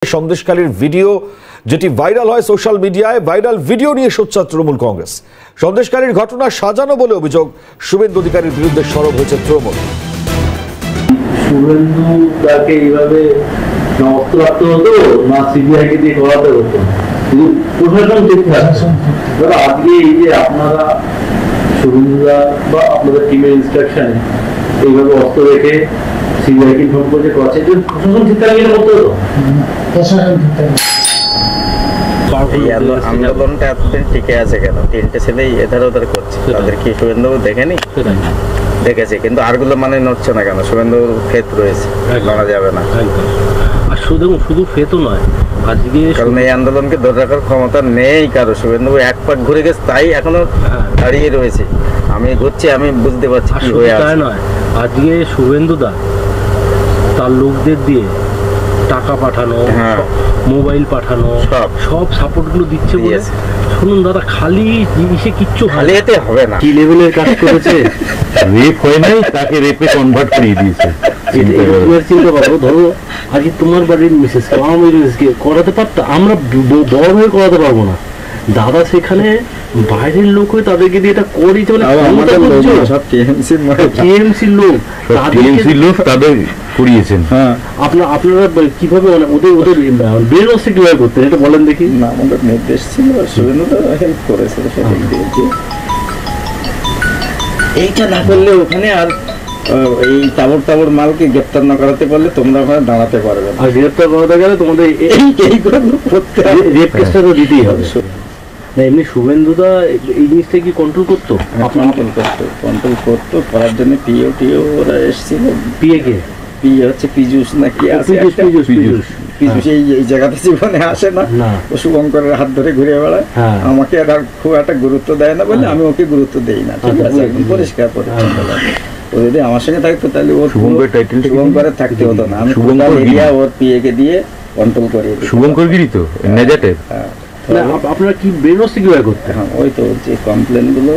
সন্দেশখালীর ভিডিও যেটি ভাইরাল হয় সোশ্যাল মিডিয়ায়, ভাইরাল ভিডিও নিয়ে সোচ্চার তৃণমূল কংগ্রেস। সন্দেশখালীর ঘটনা সাজানো বলে অভিযোগ, শুভেন্দু অধিকারীর বিরুদ্ধে সরব হয়েছে তৃণমূল। শুভেন্দু তাকে এইভাবে অস্ত্র রাখতে হতো না সিবিআইকে দিয়ে করাতে হতো, কিন্তু প্রশাসন ঠিক থাকছে। আজকে এই যে আপনারা শুভেন্দুরা বা আপনাদের টিমের ইনস্ট্রাকশনে এইভাবে অস্ত্র রেখে সিবিআইকে ইনফর্ম করে করাচ্ছে, প্রশাসন ঠিক থাকে না করতে হতো। আন্দোলনটা এতদিন টিকে আছে কেন? তিনটে ছেলেই এধার ওধার করছে, তাদের কি শুভেন্দু দেখেনি? দেখেছে, কিন্তু আরগুলো মানে নড়ছে না কেন? শুভেন্দুর ফেত রয়েছে, লড়া যাবে না। আর শুধু ফেতও নয়, আজকে কারণ এই আন্দোলনকে ধরে রাখার ক্ষমতা নেই কারো। শুভেন্দু এক পাক ঘুরে গেছে, তাই এখনো দাঁড়িয়ে রয়েছে। আমি ঘুরছি, আমি বুঝতে পারছি কি হয়ে আছে। নয়, আজকে শুভেন্দু দা তার লোকদের দিয়ে টাকা পাঠানো, মোবাইল পাঠানো, সব সাপোর্ট গুলো দিচ্ছে বলে। শুনুন দাদা, খালি জিনিসে কিচ্ছু খালি এতে হবে না। কি লেভেলের কাজ করেছে, রেপ হয় নাই, তাকে রেপে কনভার্ট করে দিয়েছে। চিন্তা করো, ধরো আজকে তোমার বাড়ির মিসেসকে, আমার মিসেসকে করাতে পারতো, আমরা বড় হয়ে করাতে পারবো না। দাদা সেখানে বাইরের লোক হয়ে তাদেরকে দিয়ে এটা করিয়েছে, টিএমসির লোক তাদের করিয়েছেন। আপনারা কিভাবে ওদের ব্রেন ওয়াশটা কিভাবে করতেন এটা বলেন দেখি। না, আমাদের নির্দেশ ছিল, শুভেন্দু হেল্প করেছে সেদিক দিয়ে। এইটা না করলে ওখানে আর এই তাবড় মালকে গ্রেপ্তার না করাতে পারলে তোমরা ওখানে দাঁড়াতে পারবে না। আর গ্রেপ্তার করাতে গেলে তোমাদের রেপ কেসটা তো দিতেই হবে। না, এমনি শুভেন্দুদা এই জিনিসটা কি কন্ট্রোল করতো? কন্ট্রোল করতো, করার জন্য টিও ওরা এসেছিল। পিএ হচ্ছে পীযুষ নাকি আছে, পীযুষ এই জায়গাতে জীবনে আসে না, ও শুভঙ্করের হাত ধরে ঘুরে বেড়ায়। আমাকে আর খুব একটা গুরুত্ব দেয় না বলে আমি ওকে গুরুত্ব দেই না। ঠিক আছে, একদম পরিষ্কার পরিচ্ছন্ন। ও যদি আমার সঙ্গে থাকতো তাহলে ওর শুভঙ্করের থাকতে হতো না। আমি এরিয়া ওর পিএ কে দিয়ে কন্ট্রোল করিয়ে দিই। শুভঙ্করগিরি তো নেজাটের। আপনারা কি ব্রেন ওয়াশ কিভাবে করতেন? ওই তো যে কমপ্লেন গুলো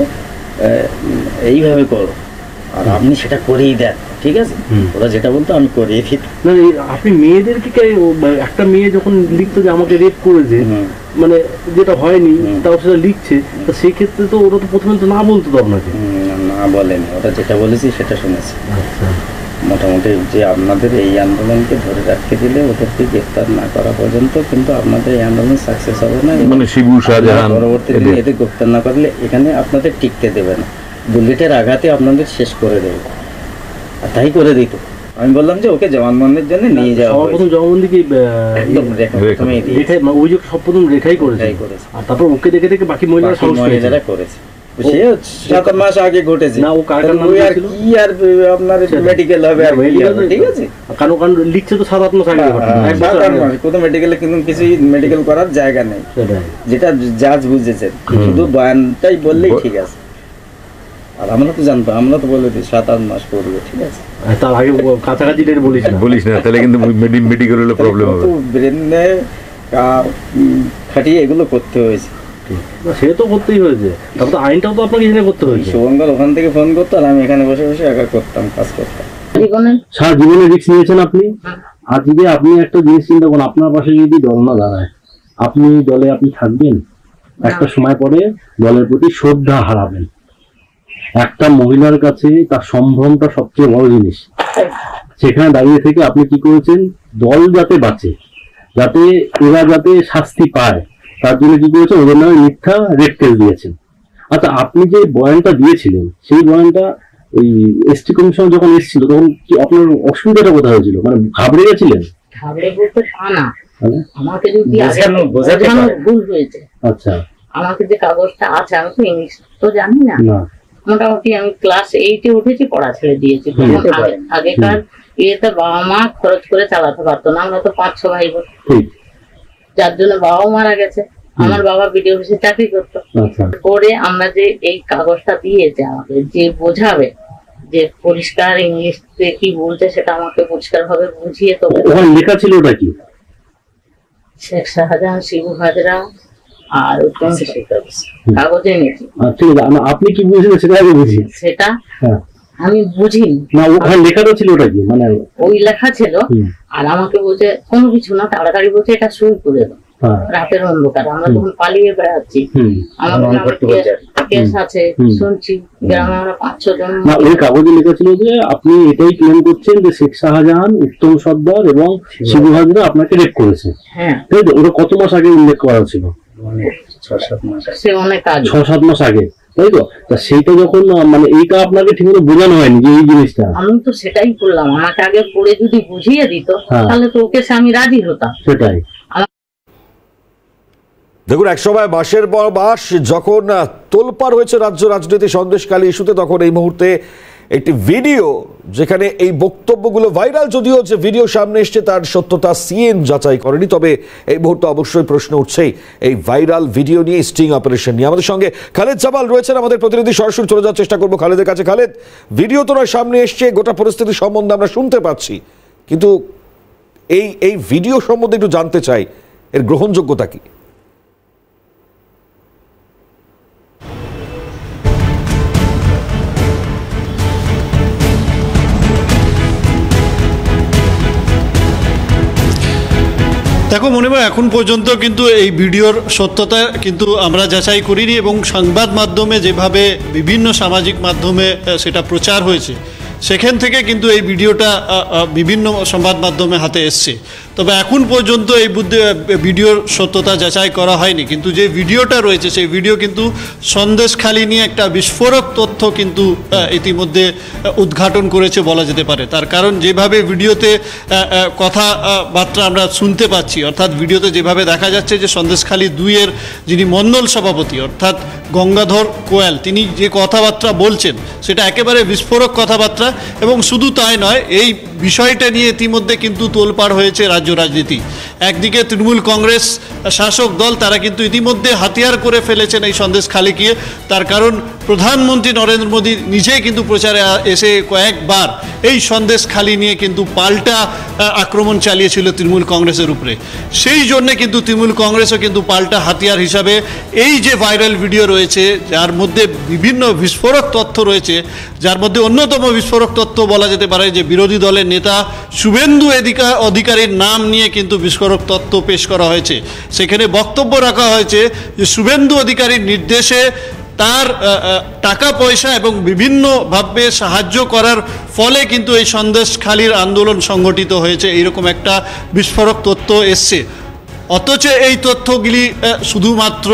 এইভাবে করো, আর আপনি সেটা করেই দেন। ঠিক আছে, ওরা যেটা বলতো আমি করিয়ে দিই। না, আপনি মেয়েদেরকে একটা মেয়ে যখন লিখতো যে আমাকে রেপ করেছে, মানে যেটা হয়নি তাও সেটা লিখছে, তো সেই ক্ষেত্রে তো ওরা তো প্রথমে তো না বলতো তো আপনাকে। না বলেনি, ওরা যেটা বলেছি সেটা শুনেছি। মোটামুটি যে আপনাদের এই আন্দোলনকে ধরে রাখতে দিলে ওদেরকে গ্রেফতার না করা পর্যন্ত কিন্তু আপনাদের এই আন্দোলন সাকসেস হবে না। মানে শিবু শাহজাহান পরবর্তী দিনে এদের গ্রেফতার না করলে এখানে আপনাদের টিকতে দেবে না, বুলেটের আঘাতে আপনাদের শেষ করে দেবে। আর তাই করে দিত। আমি বললাম যে ওকে জবানবন্দির জন্য নিয়ে যাওয়া। প্রথম জবানবন্দি কি একদম সব প্রথম রেখাই করেছে, আর তারপর ওকে দেখে দেখে বাকি মহিলারা করেছে। সে 7 মাস আগে ঘটেছে না, ও কারণ কি আর আপনার মেডিকেল হবে আর ঠিক আছে, কারণ লিখছে তো 7-8 মাস আগে ঘটনা। কোন মেডিকেলে কিন্তু কিছু মেডিকেল করার জায়গা নেই, যেটা জাজ বুঝেছেন। শুধু বয়ানটাই বললেই ঠিক আছে। আর আমরা তো জানবো, আমরা তো বলে দিই 7-8 মাস পড়বে। ঠিক আছে, তার আগে কাছাকাছি ডেট বলিস না, তাহলে কিন্তু মেডিকেল হলে প্রবলেম হবে। ব্রেনে খাটিয়ে এগুলো করতে হয়েছে। সে তো করতেই হয়েছে, তারপর আইনটাও তো আপনাকে এখানে করতে হয়েছে। শুভঙ্কর ওখান থেকে ফোন করতো আর আমি এখানে বসে বসে একা করতাম, কাজ করতাম। সারা জীবনে রিস্ক নিয়েছেন আপনি। আজকে আপনি একটা জিনিস চিন্তা করুন, আপনার পাশে যদি দল না দাঁড়ায়, আপনি দলে আপনি থাকবেন? একটা সময় পরে দলের প্রতি শ্রদ্ধা হারাবেন। একটা মহিলার কাছে তার সম্ভ্রমটা সবচেয়ে বড় জিনিস। সেখানে দাঁড়িয়ে থেকে আপনি কি করেছেন? দল যাতে বাঁচে, যাতে এরা যাতে শাস্তি পায়, তার জন্য কি করেছেন? ওদের নামে মিথ্যা রেপ কেস দিয়েছেন। আচ্ছা, আপনি যে বয়ানটা দিয়েছিলেন, সেই বয়ানটা ওই এসটি কমিশন যখন এসেছিল তখন কি আপনার অসুবিধাটা কোথায় হয়েছিল? মানে ঘাবড়ে গেছিলেন? ঘাবড়ে বলতে তা না, আমাকে যদি ভুল হয়েছে। আচ্ছা, আমাকে যে কাগজটা আছে, আমি তো ইংলিশ তো জানি না। মোটামুটি আমি ক্লাস 8-এ উঠেছি, পড়া ছেড়ে দিয়েছি। আগেকার ইয়েতে বাবা মা খরচ করে চালাতে পারতো না, আমরা তো 5-6 ভাই বোন, যার জন্য বাবা মারা গেছে। আমার বাবা বিডিও অফিসে চাকরি করতো। করে আমরা যে এই কাগজটা দিয়েছে, আমাকে যে বোঝাবে, যে পরিষ্কার ইংলিশে কি বলছে সেটা আমাকে পরিষ্কার ভাবে বুঝিয়ে, তবে লেখা ছিল ওটা কি? শেখ শাহজাহান, শিবু হাজরা আর কাগজে নিয়েছি। ঠিক আছে, আপনি কি বুঝলেন সেটা আগে বুঝি। সেটা আমি বুঝিনি না, ওখানে লেখাটা ছিল ওটা কি, মানে ওই লেখা ছিল। আর আমাকে বলছে কোনো কিছু না, তাড়াতাড়ি বলছে এটা সই করে দাও। রাতের অন্ধকার আমরা যখন পালিয়ে বেড়াচ্ছি, আমাদের কেস আছে শুনছি, গ্রামে আমরা 5-6 জন। না, ওই কাগজে লেখা ছিল যে আপনি এটাই ক্লেম করছেন যে শেখ শাহজাহান, উত্তম সর্দার এবং শিবু হাজরা আপনাকে রেপ করেছে। হ্যাঁ, তাই তো? ওটা কত মাস আগে উল্লেখ করা ছিল? 6-7 মাস। সে অনেক আগে, 6-7 মাস আগে, তাই তো? তা সেইটা যখন মানে এইটা আপনাকে ঠিকমতো বোঝানো হয়নি যে এই জিনিসটা। আমি তো সেটাই করলাম, আমাকে আগে পড়ে যদি বুঝিয়ে দিত তাহলে তো ওকে আমি রাজি হতাম। সেটাই। দেখুন, একসময় মাসের পর মাস যখন তোলপাড় হয়েছে রাজ্য রাজনীতি সন্দেশখালী ইস্যুতে, তখন এই মুহূর্তে একটি ভিডিও যেখানে এই বক্তব্যগুলো ভাইরাল, যদিও যে ভিডিও সামনে এসছে তার সত্যতা সিএন যাচাই করেনি, তবে এই মুহূর্তে অবশ্যই প্রশ্ন উঠছেই এই ভাইরাল ভিডিও নিয়ে, স্টিং অপারেশন নিয়ে। আমাদের সঙ্গে খালেদ জামাল রয়েছেন, আমাদের প্রতিনিধি। সরাসরি চলে যাওয়ার চেষ্টা করবো খালেদের কাছে। খালেদ, ভিডিও তো নয় সামনে এসছে, গোটা পরিস্থিতি সম্বন্ধে আমরা শুনতে পাচ্ছি, কিন্তু এই ভিডিও সম্বন্ধে একটু জানতে চাই, এর গ্রহণযোগ্যতা কি? দেখো মনিমা, এখন পর্যন্ত কিন্তু এই ভিডিওর সত্যতা কিন্তু আমরা যাচাই করিনি, এবং সংবাদ মাধ্যমে যেভাবে বিভিন্ন সামাজিক মাধ্যমে সেটা প্রচার হয়েছে, সেখান থেকে কিন্তু এই ভিডিওটা বিভিন্ন সংবাদ মাধ্যমে হাতে এসছে। তবে এখন পর্যন্ত এই ভিডিওর সত্যতা যাচাই করা হয়নি, কিন্তু যে ভিডিওটা রয়েছে সেই ভিডিও কিন্তু সন্দেশখালী নিয়ে একটা বিস্ফোরক তথ্য কিন্তু ইতিমধ্যে উদ্ঘাটন করেছে বলা যেতে পারে। তার কারণ যেভাবে ভিডিওতে কথাবার্তা আমরা শুনতে পাচ্ছি, অর্থাৎ ভিডিওতে যেভাবে দেখা যাচ্ছে যে সন্দেশখালী 2-এর যিনি মণ্ডল সভাপতি অর্থাৎ গঙ্গাধর কোয়াল, তিনি যে কথাবার্তা বলছেন সেটা একেবারে বিস্ফোরক কথাবার্তা। এবং শুধু তাই নয়, এই বিষয়টা নিয়ে ইতিমধ্যে কিন্তু তোলপাড় হয়েছে রাজ্য রাজনীতি। একদিকে তৃণমূল কংগ্রেস শাসক দল, তারা কিন্তু ইতিমধ্যে হাতিয়ার করে ফেলেছেন এই সন্দেশখালীকে। তার কারণ প্রধানমন্ত্রী নরেন্দ্র মোদী নিজেই কিন্তু প্রচারে এসে কয়েকবার এই সন্দেশখালী নিয়ে কিন্তু পাল্টা আক্রমণ চালিয়েছিল তৃণমূল কংগ্রেসের উপরে। সেই জন্যে কিন্তু তৃণমূল কংগ্রেসও কিন্তু পাল্টা হাতিয়ার হিসাবে এই যে ভাইরাল ভিডিও রয়েছে, যার মধ্যে বিভিন্ন বিস্ফোরক তথ্য রয়েছে, যার মধ্যে অন্যতম বিস্ফোরক তথ্য বলা যেতে পারে যে বিরোধী দলের নেতা শুভেন্দু অধিকারীর নাম নিয়ে কিন্তু বিস্ফোরক তথ্য পেশ করা হয়েছে। সেখানে বক্তব্য রাখা হয়েছে যে শুভেন্দু অধিকারীর নির্দেশে তার টাকা পয়সা এবং বিভিন্নভাবে সাহায্য করার ফলে কিন্তু এই সন্দেশখালীর আন্দোলন সংগঠিত হয়েছে, এইরকম একটা বিস্ফোরক তথ্য এসছে। অথচ এই তথ্যগুলি শুধুমাত্র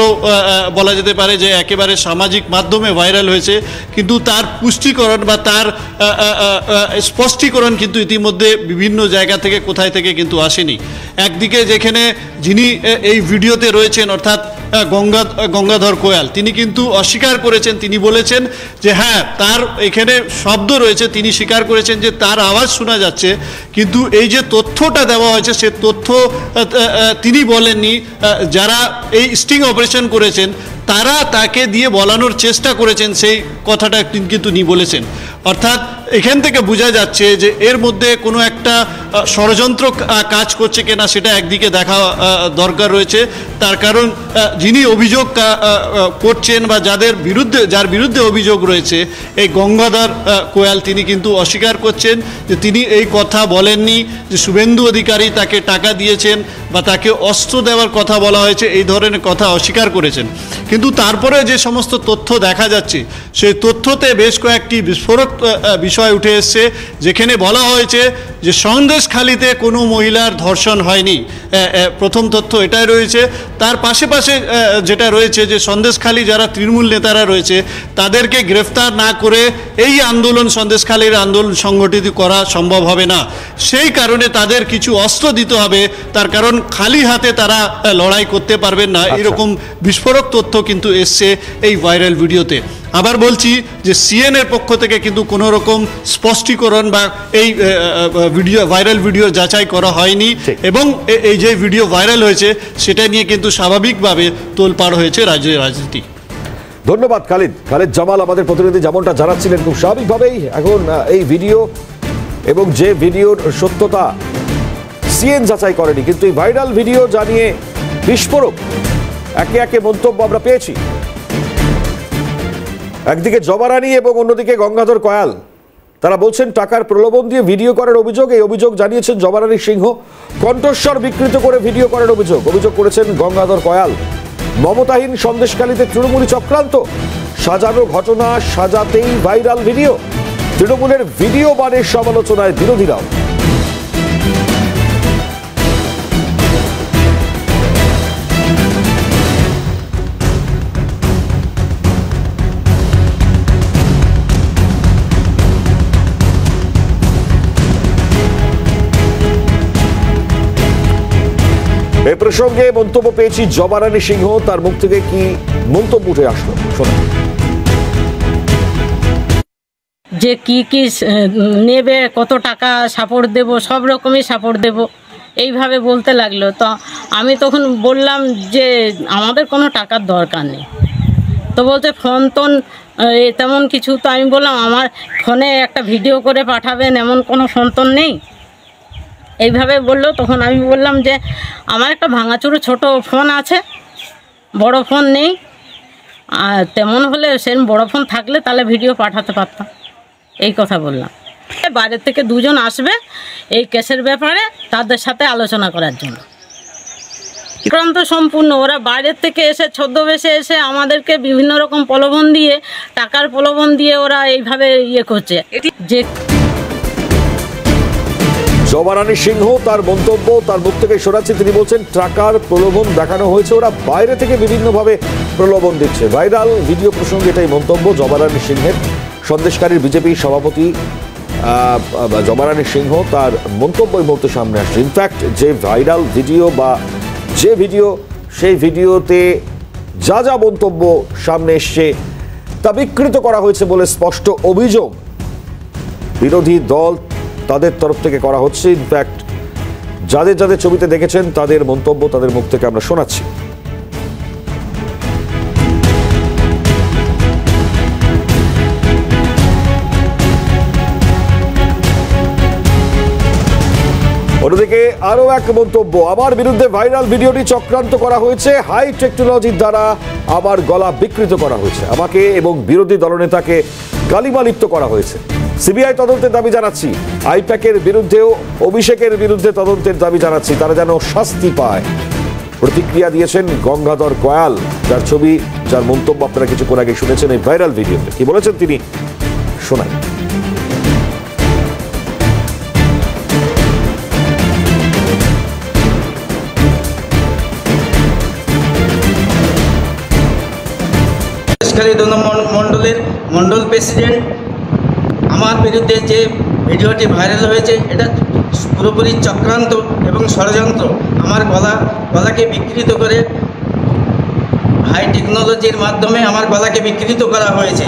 বলা যেতে পারে যে একেবারে সামাজিক মাধ্যমে ভাইরাল হয়েছে, কিন্তু তার পুষ্টিকরণ বা তার স্পষ্টীকরণ কিন্তু ইতিমধ্যে বিভিন্ন জায়গা থেকে কোথায় থেকে কিন্তু আসেনি। একদিকে যেখানে যিনি এই ভিডিওতে রয়েছেন অর্থাৎ গঙ্গাধর কোয়াল, তিনি কিন্তু অস্বীকার করেছেন। তিনি বলেছেন যে হ্যাঁ, তার এখানে শব্দ রয়েছে, তিনি স্বীকার করেছেন যে তার আওয়াজ শোনা যাচ্ছে, কিন্তু এই যে তথ্যটা দেওয়া হয়েছে সে তথ্য তিনি বলেননি। যারা এই স্টিং অপারেশন করেছেন তারা তাকে দিয়ে বলানোর চেষ্টা করেছেন, সেই কথাটা কিন্তু তিনি বলেছেন। অর্থাৎ এখান থেকে বোঝা যাচ্ছে যে এর মধ্যে কোনো একটা ষড়যন্ত্র কাজ করছে কিনা সেটা একদিকে দেখা দরকার রয়েছে। তার কারণ যিনি অভিযোগ করছেন বা যার বিরুদ্ধে অভিযোগ রয়েছে এই গঙ্গাধর কোয়াল, তিনি কিন্তু অস্বীকার করছেন যে তিনি এই কথা বলেননি, যে শুভেন্দু অধিকারী তাকে টাকা দিয়েছেন বা তাকে অস্ত্র দেওয়ার কথা বলা হয়েছে, এই ধরনের কথা অস্বীকার করেছেন। কিন্তু তারপরে যে সমস্ত তথ্য দেখা যাচ্ছে সেই তথ্যতে বেশ কয়েকটি বিস্ফোরক বিষয় উঠে এসছে, যেখানে বলা হয়েছে যে সন্দেশখালীতে কোনো মহিলার ধর্ষণ হয়নি। প্রথম তথ্য এটাই রয়েছে। তার পাশে যেটা রয়েছে যে সন্দেশখালী যারা তৃণমূল নেতারা রয়েছে তাদেরকে গ্রেফতার না করে এই আন্দোলন, সন্দেশখালীর আন্দোলন সংগঠিত করা সম্ভব হবে না। সেই কারণে তাদের কিছু অস্ত্র দিতে হবে, তার কারণ খালি হাতে তারা লড়াই করতে পারবেন না। এরকম বিস্ফোরক তথ্য কিন্তু এসছে এই ভাইরাল ভিডিওতে। আবার বলছি যে সিএনএর পক্ষ থেকে কিন্তু কোনো রকম স্পষ্টীকরণ বা এই ভাইরাল ভিডিও যাচাই করা হয়নি, এবং এই যে ভিডিও ভাইরাল হয়েছে সেটা নিয়ে কিন্তু স্বাভাবিকভাবে তোলপাড় হয়েছে রাজ্যের রাজনীতি। ধন্যবাদ খালেদ জামাল, আমাদের প্রতিনিধি যেমনটা জানাচ্ছিলেন খুব স্বাভাবিকভাবেই এখন এই ভিডিও এবং যে ভিডিওর সত্যতা সিএন যাচাই করেনি, কিন্তু এই ভাইরাল ভিডিও জানিয়ে বিস্ফোরক একে একে মন্তব্য আমরা পেয়েছি। একদিকে জবা রানী এবং অন্যদিকে গঙ্গাধর কোয়াল, তারা বলছেন টাকার প্রলোভন দিয়ে ভিডিও করার অভিযোগ। এই অভিযোগ জানিয়েছেন জবা রানী সিংহ। কণ্ঠস্বর বিকৃত করে ভিডিও করার অভিযোগ করেছেন গঙ্গাধর কয়াল। মমতাহীন সন্দেশখালীতে তৃণমূলী চক্রান্ত, সাজানো ঘটনা সাজাতেই ভাইরাল ভিডিও। তৃণমূলের ভিডিও বানের সমালোচনায় বিরোধীরাও। এই প্রসঙ্গে মন্তব্য পেয়েছি জবা রানী সিংহ। তার মুখ থেকে কি মন্তব্য উঠে আসলো শোনো। যে কি কি নেবে, কত টাকা সাপোর্ট দেব, সব রকমই সাপোর্ট দেব, এইভাবে বলতে লাগলো। তো আমি তখন বললাম যে আমাদের কোনো টাকার দরকার নেই। তো বলতে ফোন টোন তেমন কিছু। তো আমি বললাম আমার ফোনে একটা ভিডিও করে পাঠাবেন, এমন কোনো ফোন টোন নেই, এইভাবে বললো। তখন আমি বললাম যে আমার একটা ভাঙাচুরো ছোট ফোন আছে, বড় ফোন নেই। আর তেমন হলে সেরকম বড় ফোন থাকলে তাহলে ভিডিও পাঠাতে পারতাম, এই কথা বললাম। বাইরের থেকে দুজন আসবে এই কেসের ব্যাপারে, তাদের সাথে আলোচনা করার জন্য। চক্রান্ত সম্পূর্ণ। ওরা বাইরের থেকে এসে ছদ্মবেশে এসে আমাদেরকে বিভিন্ন রকম প্রলোভন দিয়ে, টাকার প্রলোভন দিয়ে ওরা এইভাবে ইয়ে করছে। যে জবা রানী সিংহ তার মন্তব্য তার মুখ থেকে শোনাচ্ছে। তিনি বলছেন টাকার প্রলোভন দেখানো হয়েছে, ওরা বাইরে থেকে বিভিন্নভাবে প্রলোভন দিচ্ছে। ভাইরাল ভিডিও প্রসঙ্গে এটাই মন্তব্য জবা রানী সিংহের। সন্দেশকারীর বিজেপি সভাপতি জবা রানী সিংহ তার মন্তব্য এই মুহূর্তে সামনে আসছে। ইনফ্যাক্ট যে ভাইরাল ভিডিও বা যে ভিডিও, সেই ভিডিওতে যা যা মন্তব্য সামনে এসছে তা বিকৃত করা হয়েছে বলে স্পষ্ট অভিযোগ বিরোধী দল তাদের তরফ থেকে করা হচ্ছে। ইনফ্যাক্ট যাদের যাদের ছবিতে দেখেছেন তাদের মন্তব্য তাদের মুখ থেকে আমরা শোনাচ্ছি। অন্যদিকে আরো এক মন্তব্য, আমার বিরুদ্ধে ভাইরাল ভিডিওটি চক্রান্ত করা হয়েছে, হাই টেকনোলজির দ্বারা আমার গলা বিকৃত করা হয়েছে, আমাকে এবং বিরোধী দলনেতাকে গালিমালিপ্ত করা হয়েছে। সিবিআই তদন্তের দাবি জানাচ্ছি। আইপ্যাকের বিরুদ্ধেও অভিষেকের বিরুদ্ধে তদন্তের দাবি জানাচ্ছি, তারা যেন শাস্তি পায়। প্রতিক্রিয়া দিয়েছেন গঙ্গাধর কয়াল, যার ছবি যার মন্তব্য আপনারা কিছুক্ষণ আগে শুনেছেন এই ভাইরাল ভিডিওতে। কি বলেছেন তিনি শোনাই। মন্ডলের মন্ডল প্রেসিডেন্ট, আমার বিরুদ্ধে যে ভিডিওটি ভাইরাল হয়েছে এটা পুরোপুরি চক্রান্ত এবং ষড়যন্ত্র। আমার গলাকে বিকৃত করে হাই টেকনোলজির মাধ্যমে আমার গলাকে বিকৃত করা হয়েছে।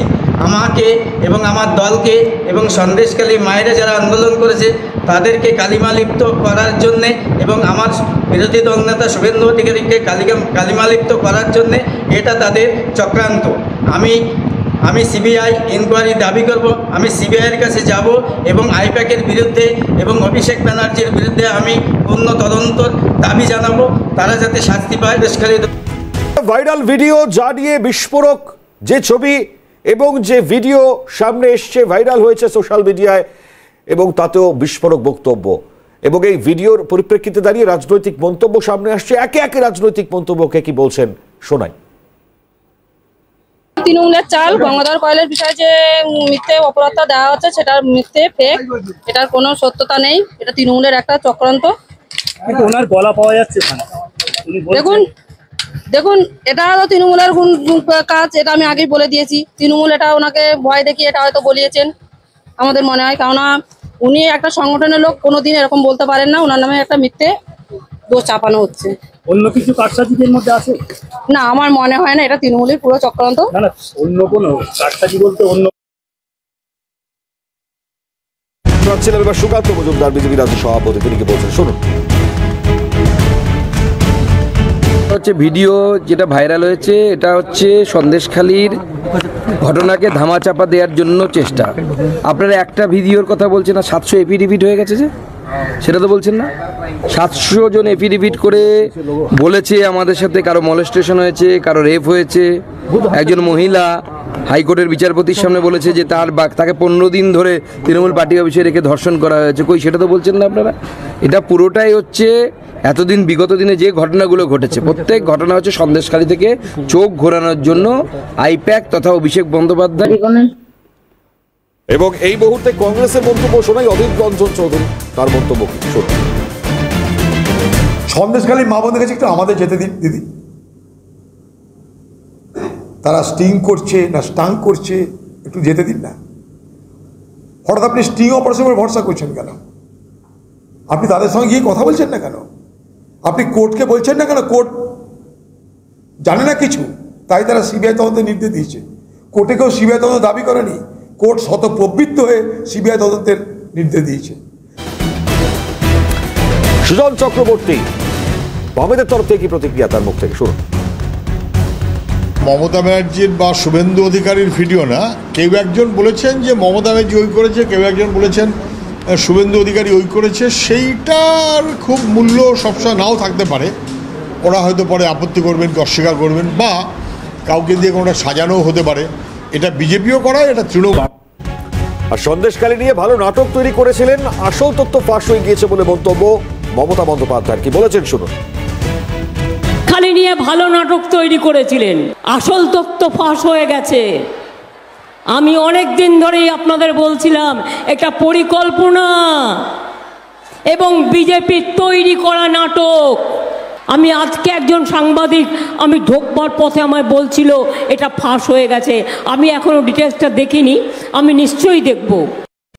আমাকে এবং আমার দলকে এবং সন্দেশখালী মায়েরা যারা আন্দোলন করেছে তাদেরকে কালিমালিপ্ত করার জন্যে এবং আমার বিরোধী দলনেতা শুভেন্দু অধিকারীকে কালিমালিপ্ত করার জন্যে এটা তাদের চক্রান্ত। আমি সিবিআই ইনকোয়ারি দাবি করব, আমি সিবিআইয়ের কাছে যাব এবং আইপ্যাকের বিরুদ্ধে এবং অভিষেক ব্যানার্জির বিরুদ্ধে আমি পূর্ণ তদন্তর দাবি জানাবো, তারা যাতে শাস্তি পায়। ভাইরাল ভিডিও যা নিয়ে বিস্ফোরক যে ছবি এবং যে ভিডিও সামনে এসছে, ভাইরাল হয়েছে সোশ্যাল মিডিয়ায় এবং তাতেও বিস্ফোরক বক্তব্য এবং এই ভিডিওর পরিপ্রেক্ষিতে দাঁড়িয়ে রাজনৈতিক মন্তব্য সামনে আসছে। একে একে রাজনৈতিক মন্তব্যকে কি বলছেন শোনাই। তৃণমূলের চাল, গঙ্গাধর কয়ালের বিষয়ে যে মিথ্যে অপরাধটা দেওয়া হচ্ছে সেটার মিথ্যে, ফেক, এটার কোনো সত্যতা নেই। এটা তৃণমূলের একটা চক্রান্ত। ওনার গলা পাওয়া যাচ্ছে। দেখুন এটা তো তৃণমূলের কাজ, এটা আমি আগেই বলে দিয়েছি। তৃণমূল এটা ওনাকে ভয় দেখিয়ে এটা হয়তো বলিয়েছেন আমাদের মনে হয়, কেননা উনি একটা সংগঠনের লোক, কোনোদিন এরকম বলতে পারেন না। ওনার নামে একটা মিথ্যে দোষ চাপানো হচ্ছে। অন্য কিছু কারসাজিদের মধ্যে আছে না, আমার মনে হয় না, এটা তৃণমূলের পুরো চক্রান্ত। না, অন্য কোনো কারসাজি বলতে অন্য এবার সুকান্ত মজুমদার বিজেপি রাজ্য সভাপতি, তিনি কি বলছেন শুনুন। হচ্ছে ভিডিও যেটা ভাইরাল হয়েছে এটা হচ্ছে সন্দেশখালীর ঘটনাকে ধামাচাপা দেওয়ার জন্য চেষ্টা। আপনারা একটা ভিডিওর কথা বলছেন না, 700 এপিডিভিট হয়ে গেছে যে সেটা তো বলছেন না। 700 জন এফিডেভিট করে বলেছে আমাদের সাথে কারো মলেস্টেশন হয়েছে, কারো রেপ হয়েছে। একজন মহিলা হাইকোর্টের বিচারপতির সামনে বলেছে যে তাকে 15 দিন ধরে তৃণমূল পার্টি অফিসে রেখে ধর্ষণ করা হয়েছে। কই, সেটা তো বলছেন না আপনারা। এটা পুরোটাই হচ্ছে এতদিন বিগত দিনে যে ঘটনাগুলো ঘটেছে, প্রত্যেক ঘটনা হচ্ছে সন্দেশখালী থেকে চোখ ঘোরানোর জন্য আইপ্যাক তথা অভিষেক বন্দ্যোপাধ্যায়। এবং এই মুহূর্তে কংগ্রেসের মন্তব্য শোনাই অধীর রঞ্জন চৌধুরী, তার মন্তব্য শোনাই। সন্দেশখালী মা বোনদের কাছে একটু আমাদের যেতে দিন দিদি। তারা স্টিং করছে না স্টাং করছে, একটু যেতে দিন না। হঠাৎ আপনি স্টিং অপারেশনের ভরসা করছেন কেন? আপনি তাদের সঙ্গে গিয়ে কথা বলছেন না কেন? আপনি কোর্টকে বলছেন না কেন? কোর্ট জানে না কিছু, তাই তারা সিবিআই তদন্তের নির্দেশ দিয়েছে। কোর্টে কেউ সিবিআই তদন্ত দাবি করেনি, কোর্ট স্বতঃপ্রবৃত্ত হয়ে সিবিআই তদন্তের নির্দেশ দিয়েছে। সুজন চক্রবর্তী বামেদের তরফ থেকে কি প্রতিক্রিয়া, তার মুখ থেকে শুনুন। মমতা ব্যানার্জির বা শুভেন্দু অধিকারীর ভিডিও না, কেউ একজন বলেছেন যে মমতা ব্যানার্জি ওই করেছে, কেউ একজন বলেছেন শুভেন্দু অধিকারী ওই করেছে। সেইটার খুব মূল্য সবসময় নাও থাকতে পারে। ওরা হয়তো পরে আপত্তি করবেন, অস্বীকার করবেন, বা কাউকে দিয়ে কোনোটা সাজানোও হতে পারে। এটা বিজেপিও করায়, এটা তৃণমূল। আর সন্দেশখালী নিয়ে ভালো নাটক তৈরি করেছিলেন, আসল তথ্য ফাঁস হয়ে গিয়েছে বলে মন্তব্য মমতা বন্দ্যোপাধ্যায়। কি বলেছেন শুনুন। খালি নিয়ে ভালো নাটক তৈরি করেছিলেন, আসল তথ্য ফাঁস হয়ে গেছে। আমি অনেক দিন ধরেই আপনাদের বলছিলাম একটা পরিকল্পনা এবং বিজেপির তৈরি করা নাটক। আমি আজকে একজন সাংবাদিক আমি ঢোকবার পথে আমায় বলছিল এটা ফাঁস হয়ে গেছে। আমি এখনো ডিটেলসটা দেখিনি, আমি নিশ্চয়ই দেখব।